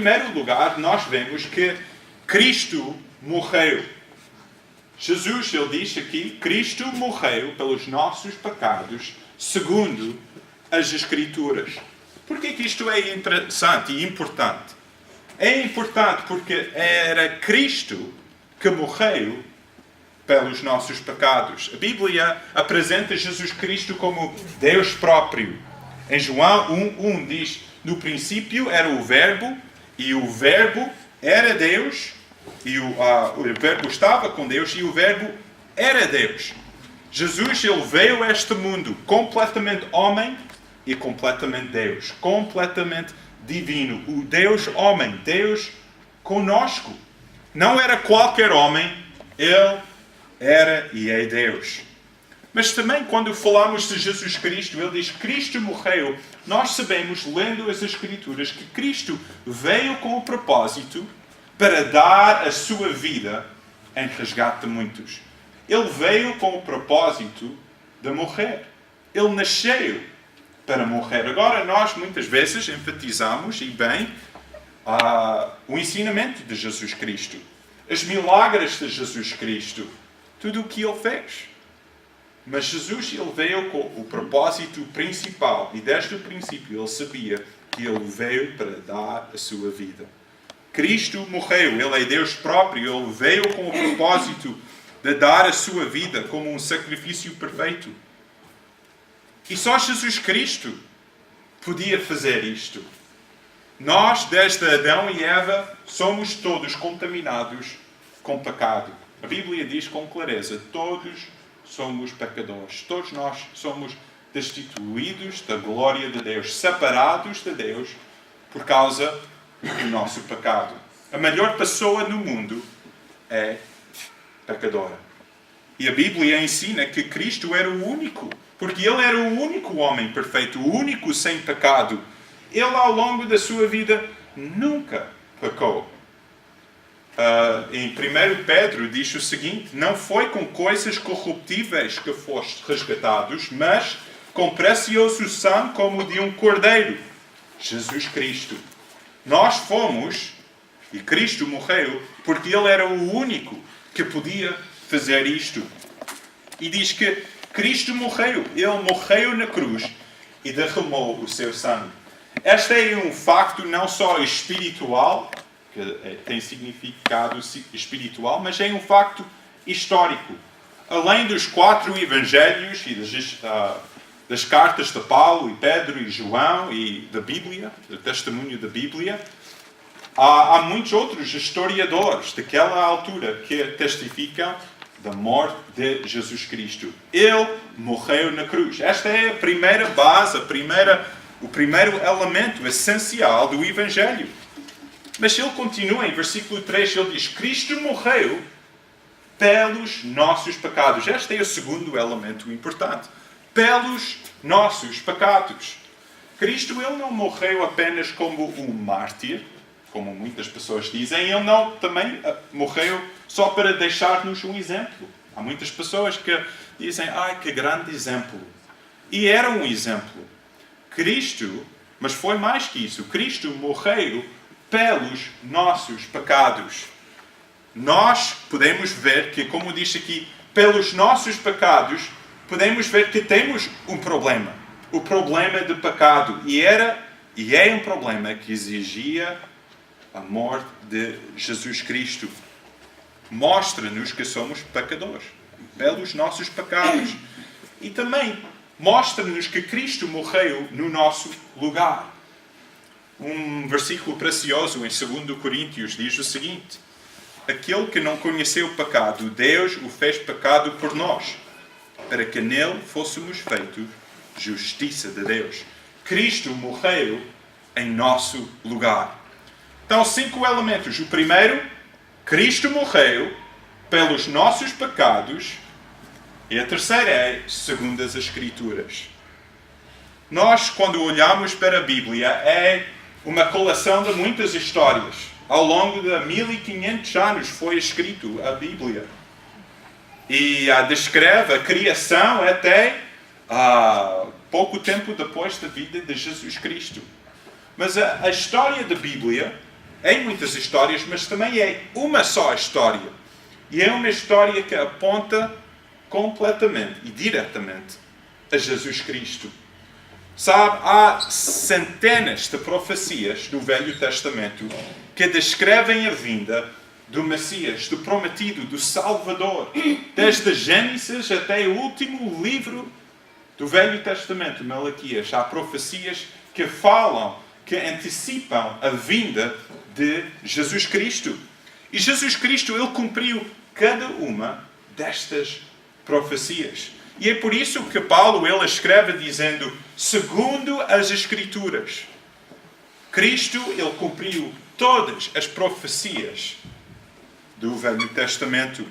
primeiro lugar, nós vemos que Cristo morreu. Jesus, ele diz aqui, Cristo morreu pelos nossos pecados, segundo as Escrituras. Por que isto é interessante e importante? É importante porque era Cristo que morreu pelos nossos pecados. A Bíblia apresenta Jesus Cristo como Deus próprio. Em João 1:1 diz, no princípio era o Verbo, e o Verbo era Deus, e o Verbo estava com Deus, e o Verbo era Deus. Jesus, ele veio a este mundo completamente homem e completamente Deus. Completamente divino. O Deus homem. Deus conosco. Não era qualquer homem. Ele era e é Deus. Mas também quando falamos de Jesus Cristo, ele diz que Cristo morreu. Nós sabemos, lendo as Escrituras, que Cristo veio com o propósito para dar a sua vida em resgate de muitos. Ele veio com o propósito de morrer. Ele nasceu para morrer. Agora, nós muitas vezes enfatizamos, e bem, o ensinamento de Jesus Cristo. Os milagres de Jesus Cristo. Tudo o que ele fez. Mas Jesus, ele veio com o propósito principal. E desde o princípio ele sabia que ele veio para dar a sua vida. Cristo morreu. Ele é Deus próprio. Ele veio com o propósito de dar a sua vida como um sacrifício perfeito. E só Jesus Cristo podia fazer isto. Nós, desde Adão e Eva, somos todos contaminados com pecado. A Bíblia diz com clareza, todos somos pecadores. Todos nós somos destituídos da glória de Deus, separados de Deus por causa do nosso pecado. A melhor pessoa no mundo é pecadora. E a Bíblia ensina que Cristo era o único, porque ele era o único homem perfeito, o único sem pecado. Ele, ao longo da sua vida, nunca pecou. Em 1 Pedro diz o seguinte, não foi com coisas corruptíveis que foste resgatados, mas com precioso sangue como de um cordeiro, Jesus Cristo. Nós fomos, e Cristo morreu, porque ele era o único que podia fazer isto. E diz que Cristo morreu, ele morreu na cruz e derramou o seu sangue. Este é um facto não só espiritual, que tem significado espiritual, mas é um facto histórico. Além dos 4 evangelhos e das cartas de Paulo e Pedro e João e da Bíblia, do testemunho da Bíblia, há muitos outros historiadores daquela altura que testificam da morte de Jesus Cristo. Ele morreu na cruz. Esta é a primeira base, o primeiro elemento essencial do Evangelho. Mas ele continua em versículo 3, ele diz, Cristo morreu pelos nossos pecados. Este é o segundo elemento importante. Pelos nossos pecados. Cristo, ele não morreu apenas como um mártir, como muitas pessoas dizem, ele não também morreu só para deixar-nos um exemplo. Há muitas pessoas que dizem, que grande exemplo. E era um exemplo. Cristo, mas foi mais que isso, Cristo morreu pelos nossos pecados. Nós podemos ver que, como diz aqui, pelos nossos pecados, podemos ver que temos um problema. O problema de pecado. E é um problema que exigia a morte de Jesus Cristo. Mostra-nos que somos pecadores. Pelos nossos pecados. E também mostra-nos que Cristo morreu no nosso lugar. Um versículo precioso em 2 Coríntios diz o seguinte, aquele que não conheceu o pecado, Deus o fez pecado por nós, para que nele fôssemos feitos justiça de Deus. Cristo morreu em nosso lugar. Então, 5 elementos. O primeiro, Cristo morreu pelos nossos pecados. E a terceira é segundo as Escrituras. Nós, quando olhamos para a Bíblia, é uma coleção de muitas histórias. Ao longo de 1500 anos foi escrito a Bíblia. E descreve a criação até pouco tempo depois da vida de Jesus Cristo. Mas a história da Bíblia em muitas histórias, mas também é uma só história. E é uma história que aponta completamente e diretamente a Jesus Cristo. Sabe, há centenas de profecias do Velho Testamento que descrevem a vinda do Messias, do prometido, do Salvador. Desde Gênesis até o último livro do Velho Testamento, Malaquias. Há profecias que falam, que antecipam a vinda de Jesus Cristo. E Jesus Cristo, ele cumpriu cada uma destas profecias. E é por isso que Paulo, ele escreve dizendo, segundo as Escrituras. Cristo, ele cumpriu todas as profecias do Velho Testamento.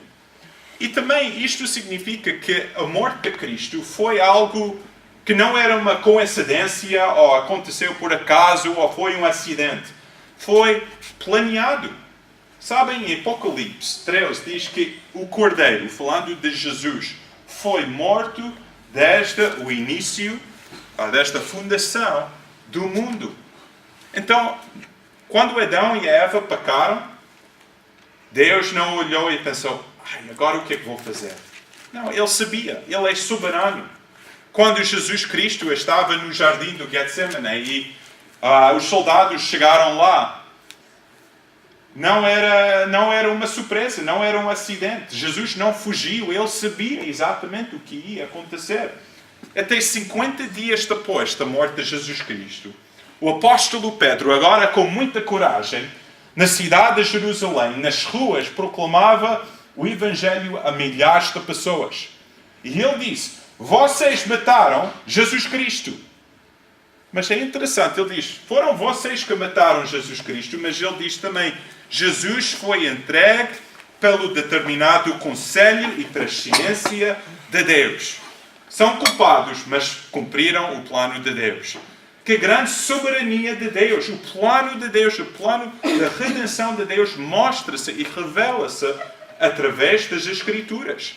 E também isto significa que a morte de Cristo foi algo que não era uma coincidência, ou aconteceu por acaso, ou foi um acidente. Foi planeado. Sabem, em Apocalipse 13 diz que o Cordeiro, falando de Jesus, foi morto desde o início, desta fundação do mundo. Então, quando Adão e Eva pecaram, Deus não olhou e pensou, agora o que é que vou fazer? Não, ele sabia, ele é soberano. Quando Jesus Cristo estava no jardim do Getsemane e os soldados chegaram lá, não era uma surpresa, não era um acidente. Jesus não fugiu, ele sabia exatamente o que ia acontecer. Até 50 dias depois da morte de Jesus Cristo, o apóstolo Pedro, agora com muita coragem, na cidade de Jerusalém, nas ruas, proclamava o Evangelho a milhares de pessoas. E ele disse, vocês mataram Jesus Cristo. Mas é interessante, ele diz, foram vocês que mataram Jesus Cristo, mas ele diz também, Jesus foi entregue pelo determinado conselho e presciência de Deus. São culpados, mas cumpriram o plano de Deus. Que grande soberania de Deus. O plano de Deus, o plano da redenção de Deus mostra-se e revela-se através das Escrituras.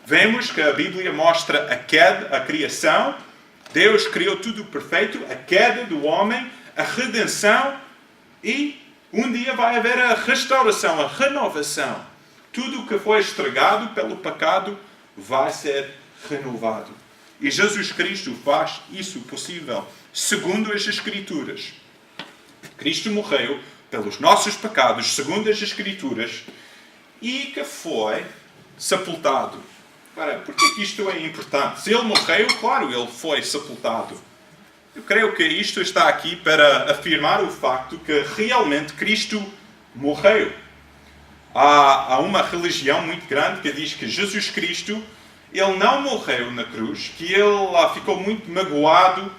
Vemos que a Bíblia mostra a queda, a criação. Deus criou tudo perfeito, a queda do homem, a redenção e um dia vai haver a restauração, a renovação. Tudo o que foi estragado pelo pecado vai ser renovado. E Jesus Cristo faz isso possível, segundo as Escrituras. Cristo morreu pelos nossos pecados, segundo as Escrituras, e que foi sepultado. Agora, por que isto é importante? Se ele morreu, claro, ele foi sepultado. Eu creio que isto está aqui para afirmar o facto que realmente Cristo morreu. Há uma religião muito grande que diz que Jesus Cristo, ele não morreu na cruz, que ele ficou muito magoado,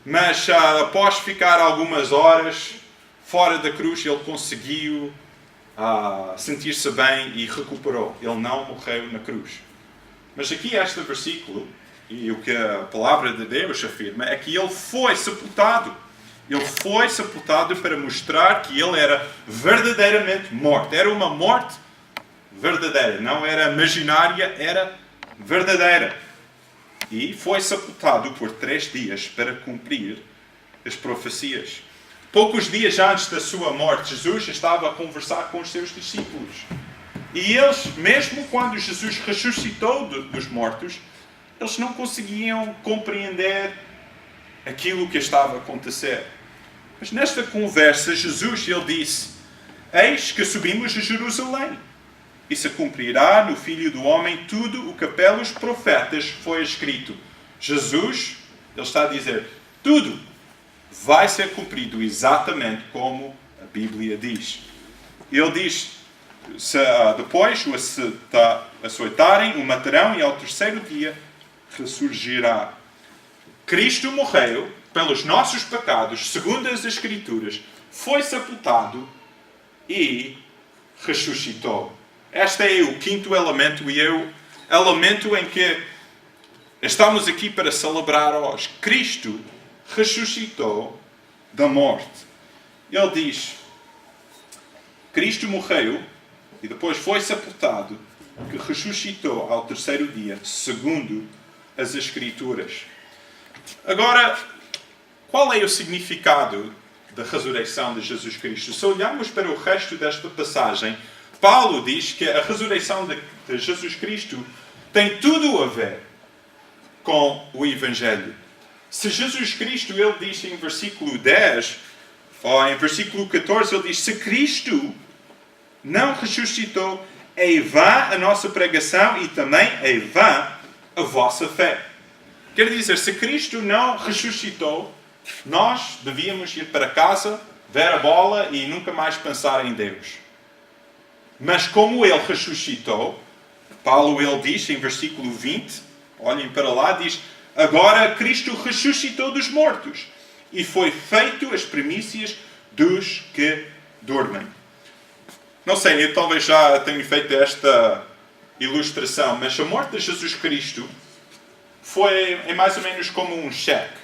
mas após ficar algumas horas fora da cruz, ele conseguiu sentir-se bem e recuperou. Ele não morreu na cruz. Mas aqui este versículo, e o que a palavra de Deus afirma, é que ele foi sepultado. Ele foi sepultado para mostrar que ele era verdadeiramente morto. Era uma morte verdadeira. Não era imaginária, era verdadeira. E foi sepultado por 3 dias para cumprir as profecias. Poucos dias antes da sua morte, Jesus estava a conversar com os seus discípulos. E eles, mesmo quando Jesus ressuscitou dos mortos, eles não conseguiam compreender aquilo que estava a acontecer. Mas nesta conversa, Jesus, ele disse, eis que subimos a Jerusalém, e se cumprirá no Filho do Homem tudo o que pelos profetas foi escrito. Jesus, ele está a dizer, tudo vai ser cumprido exatamente como a Bíblia diz. Ele diz, se depois o açoitarem, o matarão e ao terceiro dia ressurgirá. Cristo morreu pelos nossos pecados, segundo as Escrituras, foi sepultado e ressuscitou. Este é o 5º elemento e é o elemento em que estamos aqui para celebrar hoje. Cristo ressuscitou da morte. Ele diz, Cristo morreu e depois foi sepultado, que ressuscitou ao terceiro dia, segundo as Escrituras. Agora, qual é o significado da ressurreição de Jesus Cristo. Se olharmos para o resto desta passagem, Paulo diz que a ressurreição de Jesus Cristo tem tudo a ver com o Evangelho. Se Jesus Cristo, ele diz em versículo 10, ou em versículo 14, ele diz: se Cristo não ressuscitou, é vã a nossa pregação e também é vã a vossa fé. Quer dizer, se Cristo não ressuscitou, nós devíamos ir para casa, ver a bola e nunca mais pensar em Deus. Mas como Ele ressuscitou, Paulo ele diz em versículo 20, olhem para lá, diz: agora Cristo ressuscitou dos mortos e foi feito as primícias dos que dormem. Não sei, eu talvez já tenha feito esta ilustração, mas a morte de Jesus Cristo é mais ou menos como um cheque.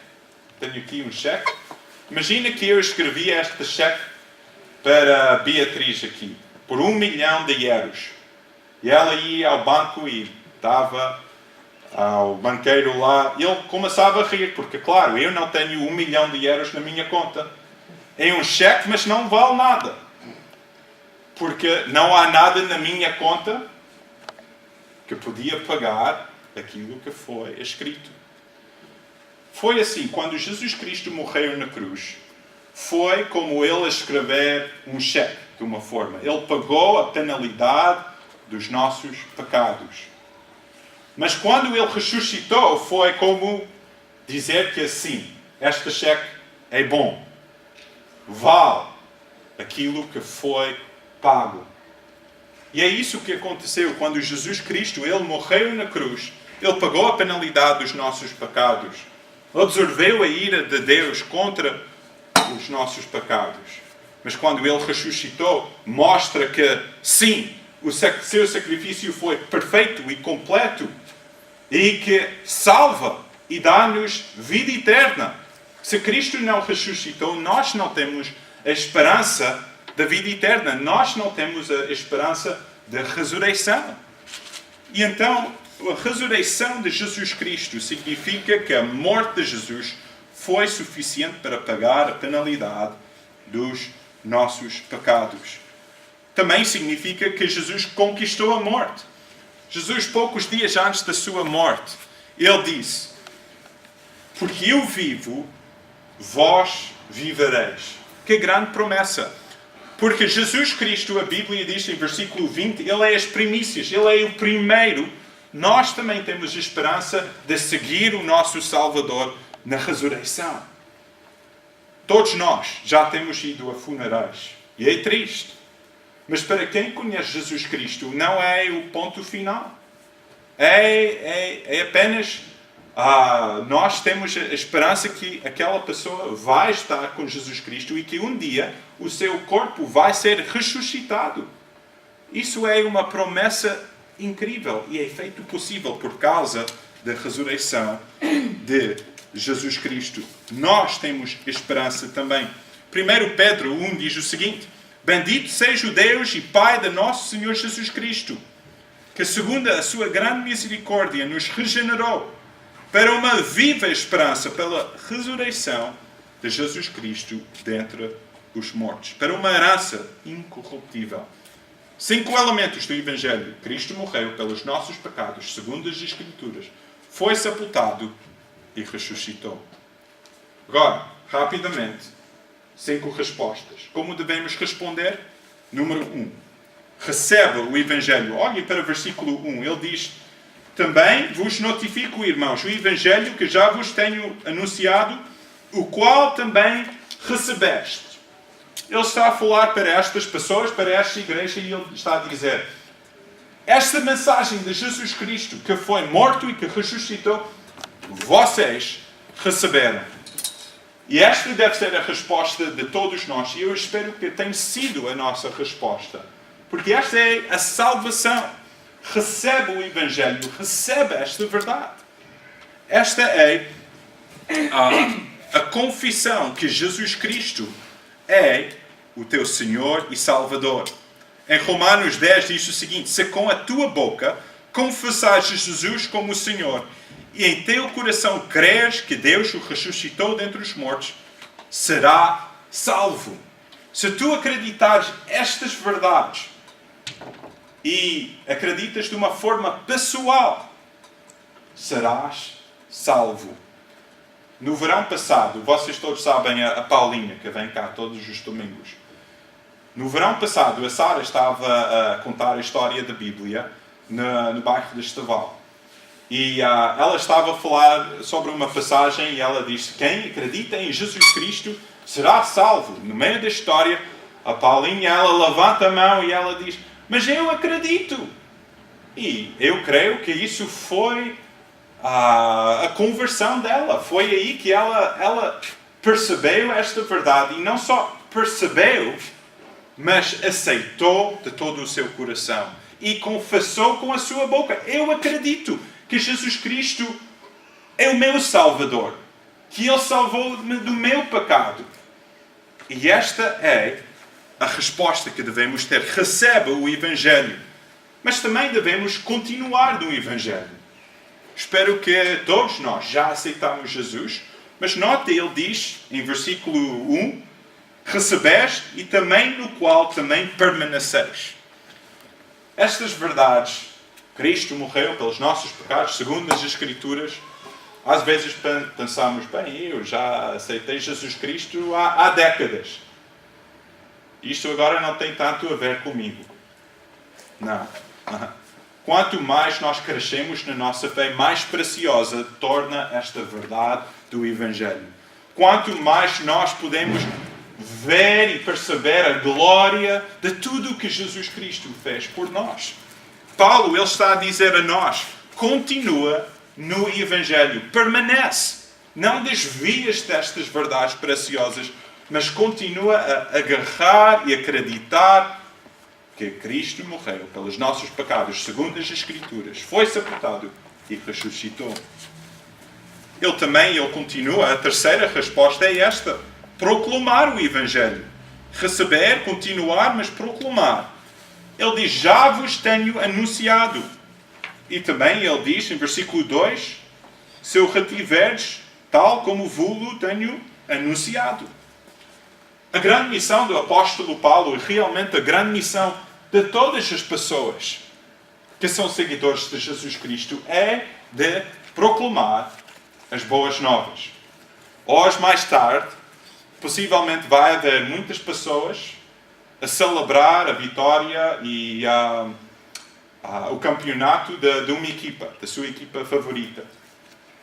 Tenho aqui um cheque. Imagina que eu escrevi este cheque para Beatriz aqui, por 1 milhão de euros. E ela ia ao banco e dava ao banqueiro lá. E ele começava a rir, porque, claro, eu não tenho 1 milhão de euros na minha conta. É um cheque, mas não vale nada. Porque não há nada na minha conta que podia pagar aquilo que foi escrito. Foi assim, quando Jesus Cristo morreu na cruz, foi como ele escrever um cheque, de uma forma. Ele pagou a penalidade dos nossos pecados. Mas quando ele ressuscitou, foi como dizer que assim, este cheque é bom. Vale aquilo que foi pago. E é isso que aconteceu quando Jesus Cristo, ele morreu na cruz. Ele pagou a penalidade dos nossos pecados. Absorveu a ira de Deus contra os nossos pecados. Mas quando ele ressuscitou, mostra que sim, o seu sacrifício foi perfeito e completo e que salva e dá-nos vida eterna. Se Cristo não ressuscitou, nós não temos a esperança da vida eterna. Nós não temos a esperança da ressurreição. E então, a ressurreição de Jesus Cristo significa que a morte de Jesus foi suficiente para pagar a penalidade dos nossos pecados. Também significa que Jesus conquistou a morte. Jesus, poucos dias antes da sua morte, ele disse: porque eu vivo, vós vivereis. Que grande promessa! Porque Jesus Cristo, a Bíblia diz em versículo 20, ele é as primícias, ele é o primeiro. Nós também temos a esperança de seguir o nosso Salvador na ressurreição. Todos nós já temos ido a funerais. E é triste. Mas para quem conhece Jesus Cristo, não é o ponto final. É apenas... nós temos a esperança que aquela pessoa vai estar com Jesus Cristo e que um dia o seu corpo vai ser ressuscitado. Isso é uma promessa incrível e é feito possível por causa da ressurreição de Jesus Cristo. Nós temos esperança também. 1 Pedro 1 diz o seguinte: bendito seja o Deus e Pai de nosso Senhor Jesus Cristo, que segundo a sua grande misericórdia nos regenerou para uma viva esperança pela ressurreição de Jesus Cristo dentre os mortos, para uma herança incorruptível. 5 elementos do Evangelho. Cristo morreu pelos nossos pecados, segundo as Escrituras, foi sepultado e ressuscitou. Agora, rapidamente, 5 respostas. Como devemos responder? Número 1. Receba o Evangelho. Olhe para o versículo 1. Ele diz: também vos notifico, irmãos, o Evangelho que já vos tenho anunciado, o qual também recebeste. Ele está a falar para estas pessoas, para esta igreja, e ele está a dizer: esta mensagem de Jesus Cristo, que foi morto e que ressuscitou, vocês receberam. E esta deve ser a resposta de todos nós. E eu espero que tenha sido a nossa resposta. Porque esta é a salvação. Recebe o Evangelho, recebe esta verdade. Esta é a confissão que Jesus Cristo é o teu Senhor e Salvador. Em Romanos 10 diz o seguinte: se com a tua boca confessares Jesus como o Senhor e em teu coração creres que Deus o ressuscitou dentre os mortos, será salvo. Se tu acreditares estas verdades e acreditas de uma forma pessoal, serás salvo. No verão passado, vocês todos sabem a Paulinha, que vem cá todos os domingos. No verão passado, a Sara estava a contar a história da Bíblia no bairro de Estaval. E ela estava a falar sobre uma passagem e ela disse: quem acredita em Jesus Cristo será salvo. No meio da história, a Paulinha, ela levanta a mão e ela diz: mas eu acredito. E eu creio que isso foi a conversão dela. Foi aí que ela percebeu esta verdade. E não só percebeu, mas aceitou de todo o seu coração. E confessou com a sua boca: eu acredito que Jesus Cristo é o meu Salvador. Que Ele salvou-me do meu pecado. E esta é a resposta que devemos ter. Recebe o Evangelho. Mas também devemos continuar no Evangelho. Espero que todos nós já aceitamos Jesus. Mas note, ele diz em versículo 1: recebeste e também no qual também permaneceis. Estas verdades, Cristo morreu pelos nossos pecados, segundo as Escrituras. Às vezes pensamos: bem, eu já aceitei Jesus Cristo há décadas. Isto agora não tem tanto a ver comigo. Não. Quanto mais nós crescemos na nossa fé, mais preciosa torna esta verdade do Evangelho. Quanto mais nós podemos ver e perceber a glória de tudo o que Jesus Cristo fez por nós. Paulo, ele está a dizer a nós: continua no Evangelho, permanece. Não desvias destas verdades preciosas, mas continua a agarrar e acreditar que Cristo morreu pelos nossos pecados, segundo as Escrituras, foi sepultado e ressuscitou. Ele continua. A terceira resposta é esta: proclamar o Evangelho. Receber, continuar, mas proclamar. Ele diz: já vos tenho anunciado. E também ele diz, em versículo 2, se o retiverdes, tal como vos tenho anunciado. A grande missão do apóstolo Paulo, e realmente a grande missão de todas as pessoas que são seguidores de Jesus Cristo, é de proclamar as boas novas. Hoje, mais tarde, possivelmente vai haver muitas pessoas a celebrar a vitória e o campeonato de uma equipa, da sua equipa favorita.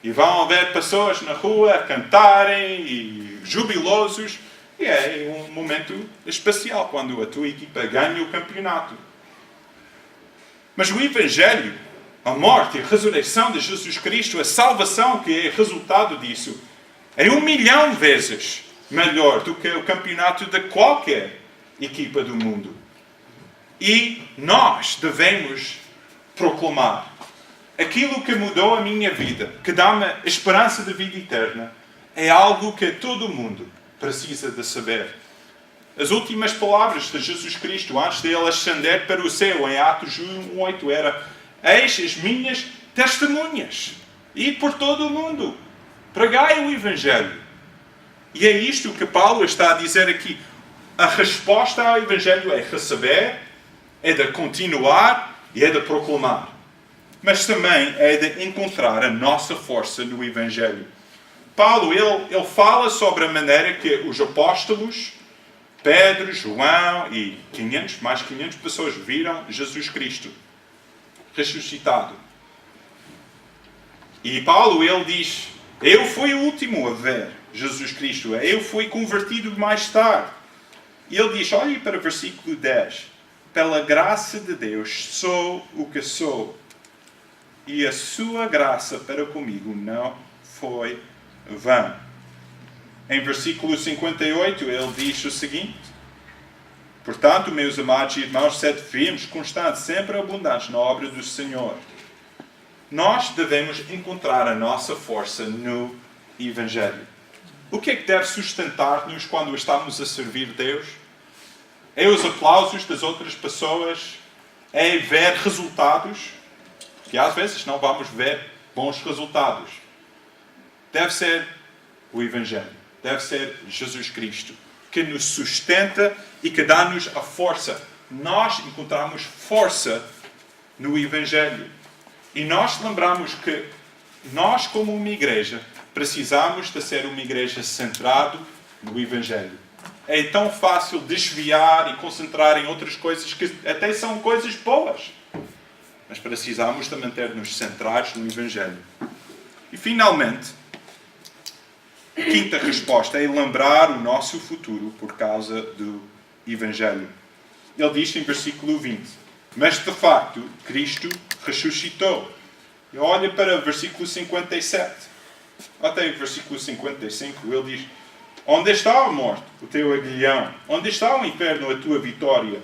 E vão haver pessoas na rua a cantarem e jubilosos. E é um momento especial quando a tua equipa ganha o campeonato. Mas o Evangelho, a morte e a ressurreição de Jesus Cristo, a salvação que é resultado disso, é 1.000.000 vezes melhor do que o campeonato de qualquer equipa do mundo. E nós devemos proclamar aquilo que mudou a minha vida, que dá-me esperança de vida eterna, é algo que todo mundo precisa de saber. As últimas palavras de Jesus Cristo antes de ele ascender para o céu, em Atos 1:8, era: eis as minhas testemunhas. Ide por todo o mundo. Pregai o Evangelho. E é isto que Paulo está a dizer aqui. A resposta ao Evangelho é receber, é de continuar e é de proclamar. Mas também é de encontrar a nossa força no Evangelho. Paulo, ele fala sobre a maneira que os apóstolos, Pedro, João e mais 500 pessoas viram Jesus Cristo ressuscitado. E Paulo, ele diz: eu fui o último a ver Jesus Cristo. Eu fui convertido mais tarde. E ele diz, olhe para o versículo 10. Pela graça de Deus sou o que sou. E a sua graça para comigo não foi vã. Em versículo 58, ele diz o seguinte: portanto, meus amados irmãos, sede firmes, constantes, sempre abundantes na obra do Senhor. Nós devemos encontrar a nossa força no Evangelho. O que é que deve sustentar-nos quando estamos a servir Deus? É os aplausos das outras pessoas? É ver resultados? Porque às vezes não vamos ver bons resultados. Deve ser o Evangelho. Deve ser Jesus Cristo. que nos sustenta e que dá-nos a força. Nós encontramos força no Evangelho. E nós lembramos que nós, como uma igreja, precisamos de ser uma igreja centrada no Evangelho. É tão fácil desviar e concentrar em outras coisas que até são coisas boas. Mas precisamos de manter-nos centrados no Evangelho. E finalmente, a quinta resposta é lembrar o nosso futuro por causa do Evangelho. Ele diz em versículo 20: mas de facto, Cristo ressuscitou. E olha para o versículo 57. Até o versículo 55, ele diz: onde está a morte, o teu aguilhão? Onde está o inferno, a tua vitória?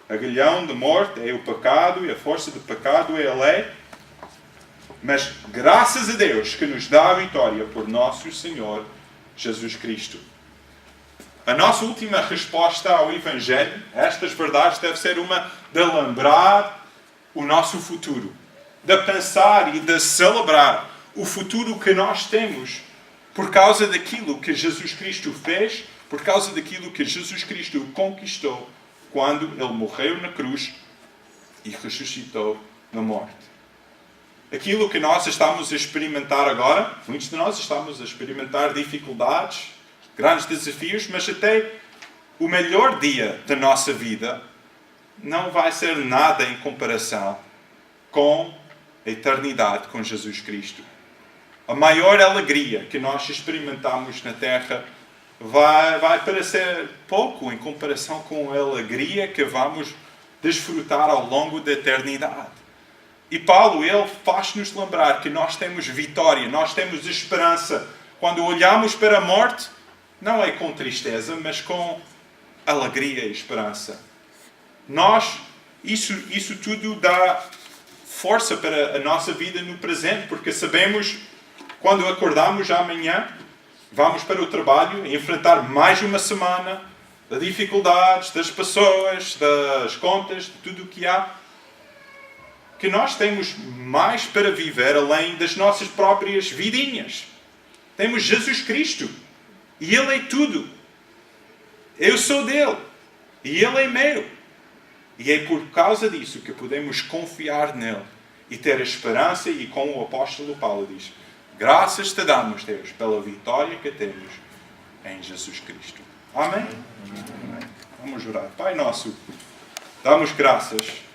Aguilhão da morte é o pecado e a força do pecado é a lei. Mas graças a Deus que nos dá a vitória por nosso Senhor Jesus Cristo. A nossa última resposta ao Evangelho, a estas verdades, deve ser uma de lembrar o nosso futuro. De pensar e de celebrar o futuro que nós temos por causa daquilo que Jesus Cristo fez, por causa daquilo que Jesus Cristo conquistou quando Ele morreu na cruz e ressuscitou na morte. Aquilo que nós estamos a experimentar agora, muitos de nós estamos a experimentar dificuldades, grandes desafios, mas até o melhor dia da nossa vida não vai ser nada em comparação com a eternidade com Jesus Cristo. A maior alegria que nós experimentamos na Terra vai parecer pouco em comparação com a alegria que vamos desfrutar ao longo da eternidade. E Paulo, ele faz-nos lembrar que nós temos vitória, nós temos esperança. Quando olhamos para a morte, não é com tristeza, mas com alegria e esperança. Isso tudo dá força para a nossa vida no presente, porque sabemos, quando acordamos amanhã, vamos para o trabalho e enfrentar mais uma semana de dificuldades, das pessoas, das contas, de tudo o que há. Que nós temos mais para viver além das nossas próprias vidinhas. Temos Jesus Cristo. E Ele é tudo. Eu sou dele. E Ele é meu. E é por causa disso que podemos confiar nele. E ter a esperança, e como o apóstolo Paulo diz: graças te damos, Deus, pela vitória que temos em Jesus Cristo. Amém? Amém. Vamos orar. Pai nosso, damos graças